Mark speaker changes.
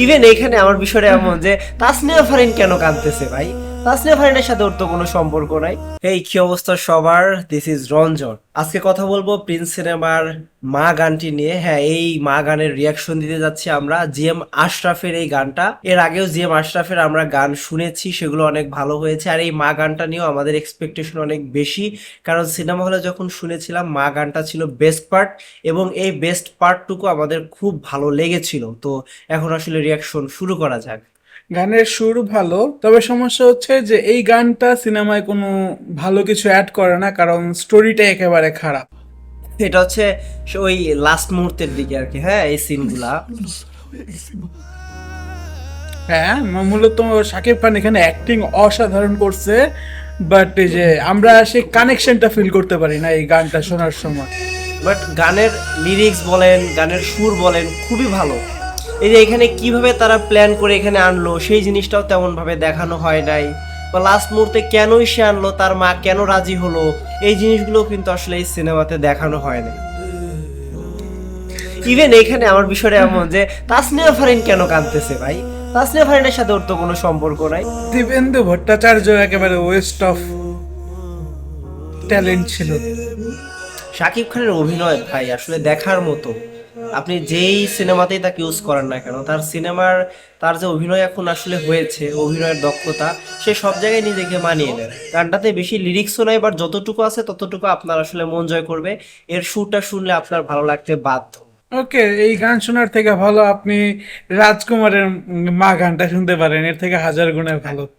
Speaker 1: Even এখানে আমার বিষয়টা এমন যে তাসনিয়া ফারিন কেন কাঁদতেছে ভাই? তাসনিয়া ফারিনের সাথে ওর তো কোনো সম্পর্ক নাই। এই কি অবস্থা সবার, দিস ইজ রঞ্জন। আজকে কথা বলবো প্রিন্স সিনেমার মা গানটি নিয়ে। হ্যাঁ, এই মা গানের রিয়াকশন দিতে যাচ্ছি আমরা। জিএম আশরাফের এই গানটা, এর আগেও জিএম আশরাফের আমরা গান শুনেছি, সেগুলো অনেক ভালো হয়েছে। আর এই মা গানটা নিয়েও আমাদের এক্সপেকটেশন অনেক বেশি, কারণ সিনেমা হলে যখন শুনেছিলাম মা গানটা ছিল বেস্ট পার্ট, এবং এই বেস্ট পার্টটুকু আমাদের খুব ভালো লেগেছিল। তো এখন আসলে রিয়াকশন শুরু করা যাক।
Speaker 2: গানের সুর ভালো, তবে সমস্যা হচ্ছে যে এই গানটা সিনেমায় কোনো ভালো কিছু অ্যাড করে না, কারণ স্টোরিটা একেবারে খারাপ।
Speaker 1: এটা হচ্ছে ওই লাস্ট মুহূর্তের দিকে আর কি, হ্যাঁ, এই সিনগুলা।
Speaker 2: হ্যাঁ, মূলত শাকিব খান এখানে অ্যাক্টিং অসাধারণ করছে, বাট এই যে আমরা সেই কানেকশনটা ফিল করতে পারি না এই গানটা শোনার সময়।
Speaker 1: বাট গানের লিরিক্স বলেন, গানের সুর বলেন, খুবই ভালো। এই যে এখানে কিভাবে তারা প্ল্যান করে এখানে আনলো সেই জিনিসটাও তেমন ভাবে দেখানো হয় নাই, বা লাস্ট মুহূর্তে কেনই সে আনলো, তার মা কেন রাজি হলো, এই জিনিসগুলো কিন্তু আসলে এই সিনেমাতে দেখানো হয় নাই। ইভেন এখানে আমার বিষয়টা এমন যে তাসনিয়া ফারিন কেন কাঁদতেছে ভাই? তাসনিয়া ফারিনের সাথে ওর তো কোনো সম্পর্ক নাই।
Speaker 2: দিবেন্দু ভট্টাচার্য একেবারে ওয়েস্ট অফ ট্যালেন্ট ছিল।
Speaker 1: শাকিব খানের অভিনয় ভাই আসলে দেখার মতো। আপনি যেই সিনেমাতেই তাকে ইউজ করেন না কেন, তার সিনেমার, তার যে অভিনয় এখন আসলে হয়েছে, অভিনয়ের দক্ষতা, সে সব জায়গায় নিজেকে মানিয়ে নেয়। গানটাতে বেশি লিরিক্সও নাই, বাট যতটুকু আছে ততটুকু আপনার আসলে মন জয় করবে। এর সুরটা শুনলে আপনার ভালো লাগতে বাধ্য।
Speaker 2: ওকে, এই গান শোনার থেকে ভালো আপনি রাজকুমারের মা গানটা শুনতে পারেন, এর থেকে হাজার গুণে ভালো।